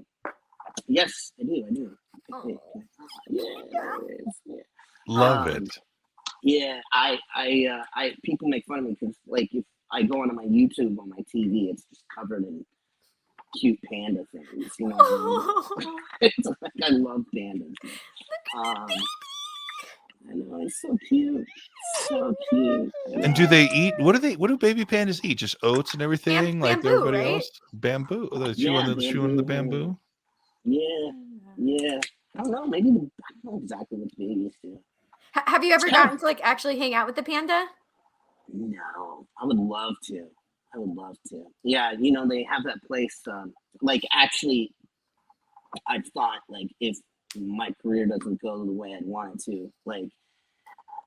Yes, I do. Oh. Yeah. Love it. Yeah, I people make fun of me because like if I go onto my YouTube on my TV, it's just covered in cute panda things. You know, it's like I love pandas. I know, it's so cute. So cute. And do they eat? What do baby pandas eat? Just oats and everything, like bamboo, everybody right? else? Bamboo. Chewing the bamboo. Yeah. I don't know. Maybe I don't know exactly what the babies do. Have you ever gotten to like actually hang out with the panda? No, I would love to. Yeah, you know, they have that place. Like, actually, I've thought, like, if my career doesn't go the way I'd want it to, like,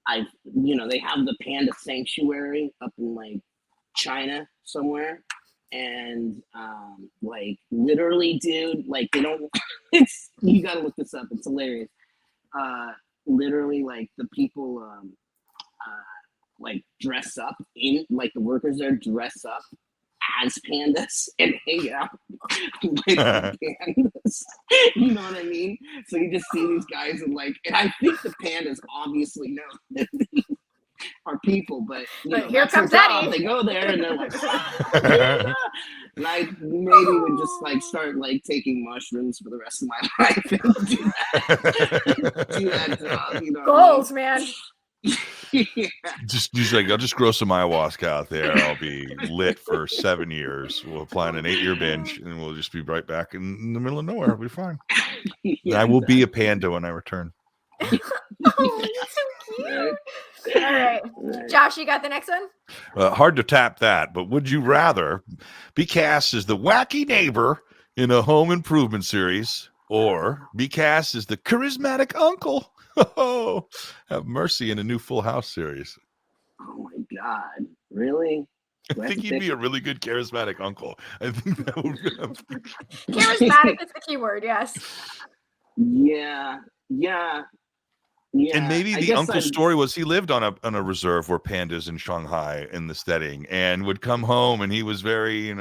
they have the panda sanctuary up in, like, China somewhere. And, like, literally, dude, like, they don't, you gotta look this up. It's hilarious. Literally, like, the people, like dress up in like the workers there dress up as pandas and hang out with pandas. You know what I mean? So you just see these guys and I think the pandas obviously know that these are people, but here comes Eddie. They go there and they're like, yeah. And I maybe would just like start like taking mushrooms for the rest of my life and do that you know. Goals, man. Yeah. Just like I'll just grow some ayahuasca out there. I'll be lit for 7 years. We'll plan an 8-year binge, and we'll just be right back in the middle of nowhere. We'll be fine. Yeah, I will be a panda when I return. Oh, that's so cute. All right, Josh, you got the next one? Hard to tap that, but would you rather be cast as the wacky neighbor in a home improvement series, or be cast as the charismatic uncle? Oh, have mercy in a new Full House series. Oh my God. Really? I think he'd be a really good charismatic uncle. I think that would be charismatic is the key word, yes. Yeah. And maybe the uncle's story was he lived on a reserve where pandas in Shanghai in the steading and would come home and he was very, and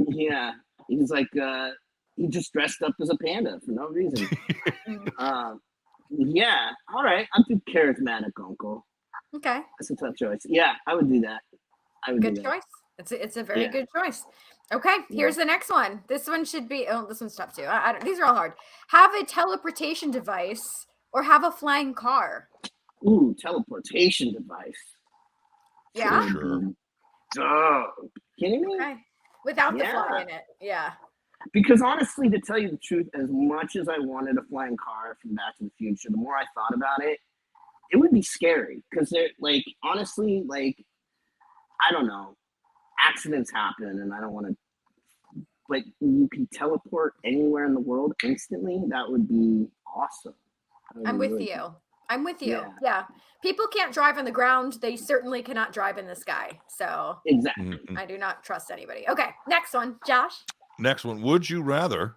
yeah. He was like he just dressed up as a panda for no reason. Yeah, all right. I'm the charismatic uncle. Okay, that's a tough choice. Yeah, I would do that. Good choice. It's a very good choice. Okay, here's the next one. This one should be. Oh, this one's tough too. I don't, these are all hard. Have a teleportation device or have a flying car. Ooh, teleportation device. Yeah. Sure. Duh. Kidding me? Okay. Without the Yeah. fly in it. Yeah. Because honestly, to tell you the truth, as much as I wanted a flying car from Back to the Future, the more I thought about it, it would be scary. Because they're like, honestly, like, I don't know, accidents happen, and I don't want to. But you can teleport anywhere in the world instantly. That would be awesome. I'm with you. I'm with you. Yeah. People can't drive on the ground. They certainly cannot drive in the sky. So Exactly. I do not trust anybody. Okay. Next one, Josh. Next one. Would you rather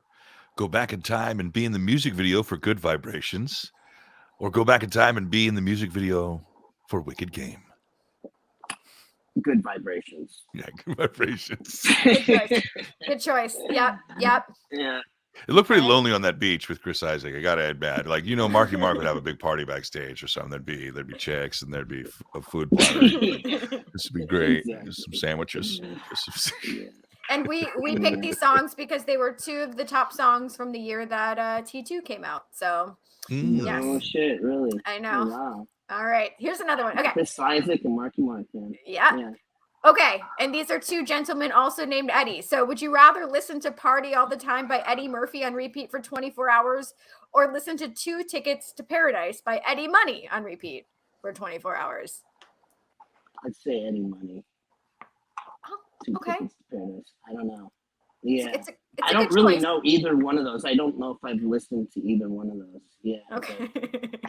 go back in time and be in the music video for Good Vibrations or go back in time and be in the music video for Wicked Game? Good Vibrations. Yeah, Good Vibrations. Good choice. Good choice. Yep. Yep. Yeah. It looked pretty lonely on that beach with Chris Isaac. I gotta admit, like, you know, Marky Mark would have a big party backstage or something. There'd be chicks and there'd be a food platter. This would be great. Exactly. Some sandwiches. Yeah. And we picked these songs because they were two of the top songs from the year that T2 came out. So yes. Oh shit! Really? I know. Oh, wow. All right. Here's another one. Okay. Chris Isaac and Marky Mark. Yeah. Okay. And these are two gentlemen also named Eddie. So would you rather listen to Party All the Time by Eddie Murphy on repeat for 24 hours or listen to 2 Tickets to Paradise by Eddie Money on repeat for 24 hours? I'd say Eddie Money. Oh, okay. I don't know. Yeah. It's I don't really know either one of those. I don't know if I've listened to either one of those. Yeah. Okay.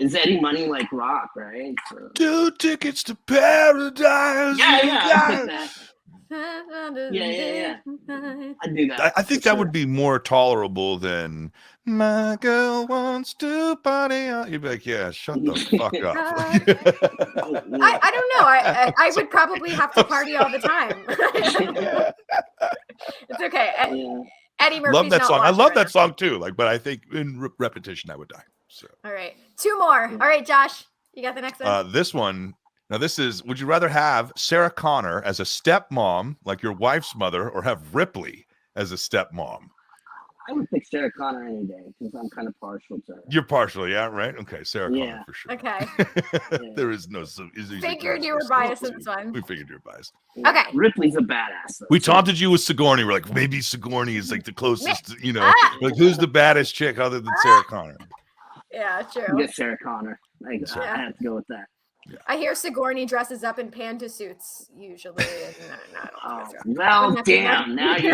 Is Eddie Money like rock, right? So. 2 Tickets to Paradise. Yeah. Yeah. I'd do that. I think that would be more tolerable than My Girl Wants to Party. You'd be like, yeah, shut the fuck up. I don't know. I would probably have to party all the time. It's okay. Eddie Murphy's love that not song. I watching love right that now. song too. Like, but I think in repetition, I would die. So. All right. 2 more. All right, Josh, you got the next one? This one. Now, this is, would you rather have Sarah Connor as a stepmom, like your wife's mother, or have Ripley as a stepmom? I would pick Sarah Connor any day because I'm kind of partial to her. You're partial, yeah, right? Okay, Sarah Connor for sure. Okay. There is no. Figured you were biased in this one. We figured you were biased. Yeah. Okay. Ripley's a badass. Though. We taunted you with Sigourney. We're like, maybe Sigourney is like the closest, you know, like who's the baddest chick other than Sarah Connor? Yeah, true. Get Sarah Connor. I have to go with that. Yeah. I hear Sigourney dresses up in panda suits usually. And Oh, well, damn. Now you're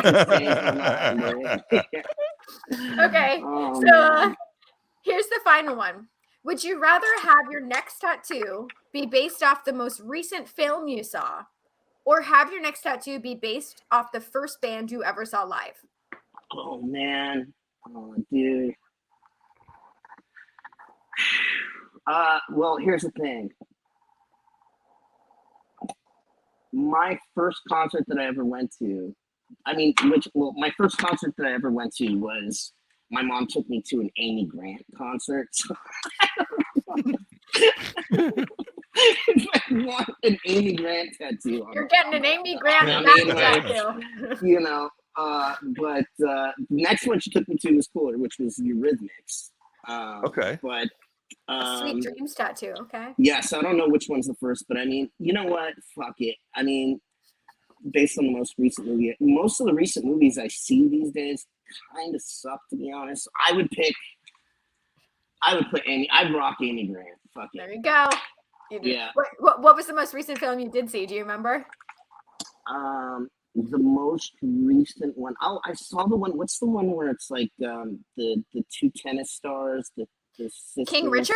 Okay. Oh, So here's the final one. Would you rather have your next tattoo be based off the most recent film you saw or have your next tattoo be based off the first band you ever saw live? Oh, man. Oh, dude. Well, here's the thing. My first concert that I ever went to, my first concert that I ever went to was my mom took me to an Amy Grant concert. So if I want an Amy Grant tattoo, You're getting an Amy Grant tattoo. You know, but the next one she took me to was cooler, which was Eurythmics. Okay. But Sweet Dreams tattoo. Okay. Yes, I don't know which one's the first, but I mean, you know what? Fuck it. I mean, based on the most recent movie, most of the recent movies I see these days kind of suck, to be honest. I would put Amy. I'd rock Amy Grant. Fuck it. There you go. Yeah. What was the most recent film you did see? Do you remember? The most recent one. Oh, I saw the one. What's the one where it's like the 2 tennis stars, the sisters, King Richard?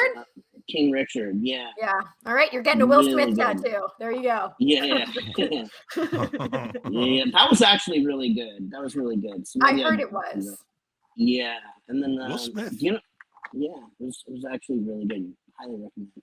King Richard, yeah. Yeah. All right, you're getting a Will Really Smith good. tattoo. There you go. Yeah. Yeah, that was actually really good. That was really good. So I maybe heard it was. Yeah, and then Will Smith. you know, yeah, it was actually really good. Highly recommend it.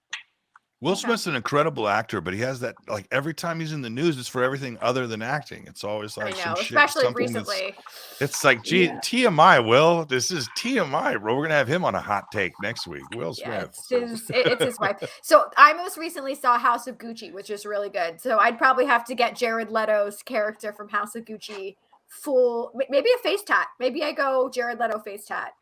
Will Smith's an incredible actor, but he has that, like, every time he's in the news, it's for everything other than acting. It's always like I know, some shit, especially something recently. It's like, gee, Yeah. TMI, Will. This is TMI, bro. We're going to have him on a hot take next week. Will Yeah, Smith. it's his wife. So I most recently saw House of Gucci, which is really good. So I'd probably have to get Jared Leto's character from House of Gucci full, maybe a face tat. Maybe I go Jared Leto face tat.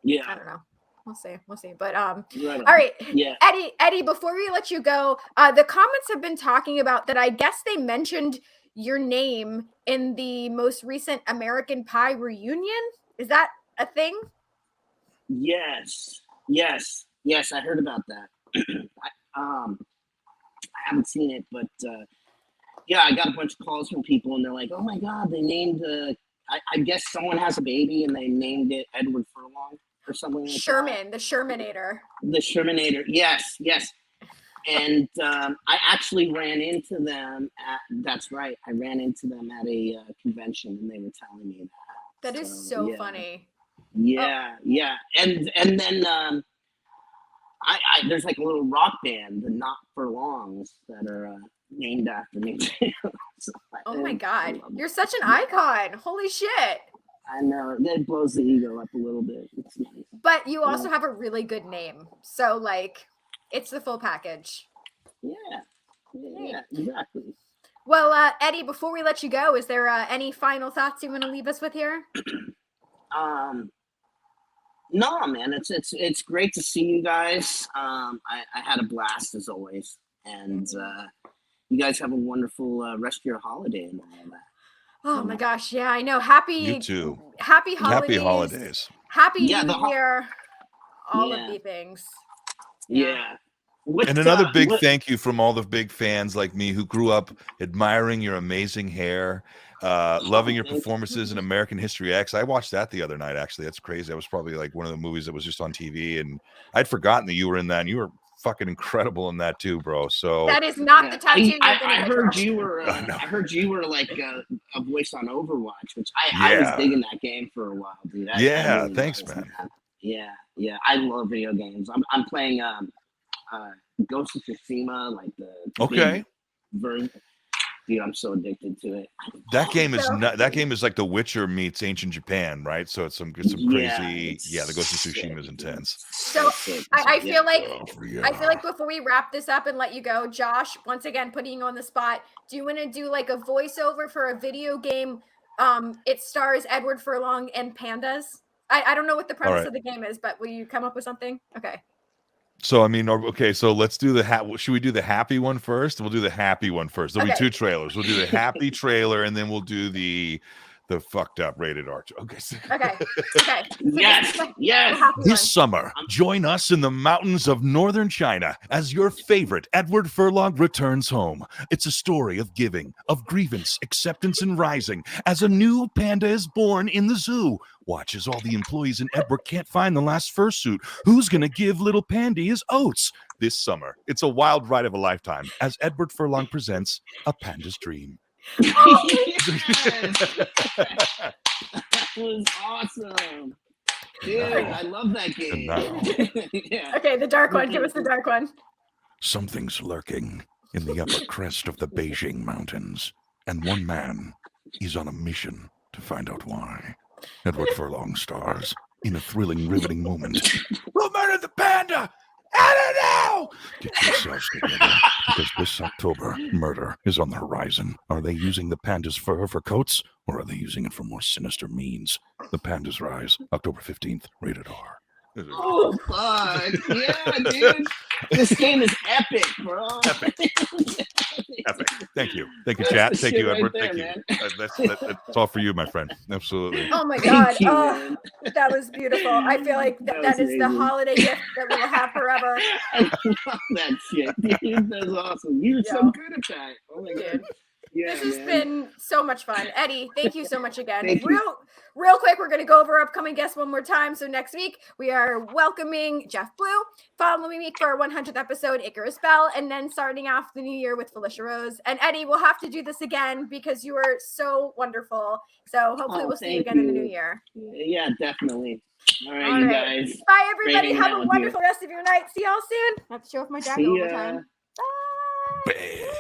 Yeah. I don't know. We'll see. But Right all right. Yeah. Eddie, before we let you go, the comments have been talking about that. I guess they mentioned your name in the most recent American Pie reunion. Is that a thing? Yes. I heard about that. I haven't seen it, but yeah, I got a bunch of calls from people, and they're like, "Oh my God, they named I guess someone has a baby, and they named it Edward Furlong or something like Sherman, the Shermanator. The Shermanator, yes. And I actually ran into them that's right. I ran into them at a convention, and they were telling me that. That is so funny. Yeah. And then I there's like a little rock band, the Not Furlongs, that are named after me. So oh my God, you're such an icon! Holy shit! I know, that blows the ego up a little bit. It's nice. But you also have a really good name, so like, it's the full package. Yeah, exactly. Well, Eddie, before we let you go, is there any final thoughts you want to leave us with here? No, man, it's great to see you guys. I had a blast as always, and you guys have a wonderful rest of your holiday and all that. Oh my gosh, yeah, I know. Happy You too. Happy holidays. Happy holidays. Happy New Year. All of the things. Yeah. And another big thank you from all the big fans like me who grew up admiring your amazing hair, loving your performances in American History X. I watched that the other night, actually. That's crazy. That was probably like one of the movies that was just on TV, and I'd forgotten that you were in that, and you were fucking incredible in that too, bro. So that is not the tattoo. I heard you were I heard you were like a voice on Overwatch, which I was digging that game for a while, dude. I really thanks, man. Yeah. I love video games. I'm playing Ghost of Tsushima, like the big version. Dude, I'm so addicted to it. That game is like The Witcher meets ancient Japan, right? So it's some crazy. The Ghost of Tsushima is intense. So I feel like before we wrap this up and let you go, Josh, once again putting you on the spot, do you want to do like a voiceover for a video game? It stars Edward Furlong and pandas. I don't know what the premise of the game is, but will you come up with something? Okay. So, I mean, okay, so let's do should we do the happy one first? We'll do the happy one first. There'll be two trailers. We'll do the happy trailer, and then we'll do the fucked up rated R. Okay. Okay. Yes. This summer, join us in the mountains of northern China as your favorite Edward Furlong returns home. It's a story of giving, of grievance, acceptance, and rising as a new panda is born in the zoo. Watch as all the employees in Edward can't find the last fursuit. Who's going to give little Pandy his oats? This summer, it's a wild ride of a lifetime as Edward Furlong presents A Panda's Dream. Yes. That was awesome. Dude, I love that game. Okay, the dark one. Give us the dark one. Something's lurking in the upper crest of the Beijing Mountains, and one man is on a mission to find out why. Edward Furlong stars in a thrilling, riveting moment. Who murdered the panda? I don't know! Get yourselves together, because this October, murder is on the horizon. Are they using the panda's fur for coats, or are they using it for more sinister means? The Pandas Rise, October 15th, rated R. Oh, fuck. Yeah, dude. This game is epic, bro. Epic. Thank you, chat. Thank you, Edward. Thank you. That's all for you, my friend. Absolutely. Oh my God. That was beautiful. I feel like that is the holiday gift that we'll have forever. I love that shit, dude. That's awesome. You're so good at that. Oh my God. Yeah, this has been so much fun. Eddie, thank you so much again. Real quick, we're going to go over upcoming guests one more time. So next week, we are welcoming Jeff Blue. Following week for our 100th episode, Icarus Bell. And then starting off the new year with Felicia Rose. And Eddie, we'll have to do this again because you are so wonderful. So hopefully we'll see you again in the new year. Yeah, definitely. All right, you guys. Bye, everybody. Have a wonderful rest of your night. See y'all soon. I have to show off my jacket all the time. Bye.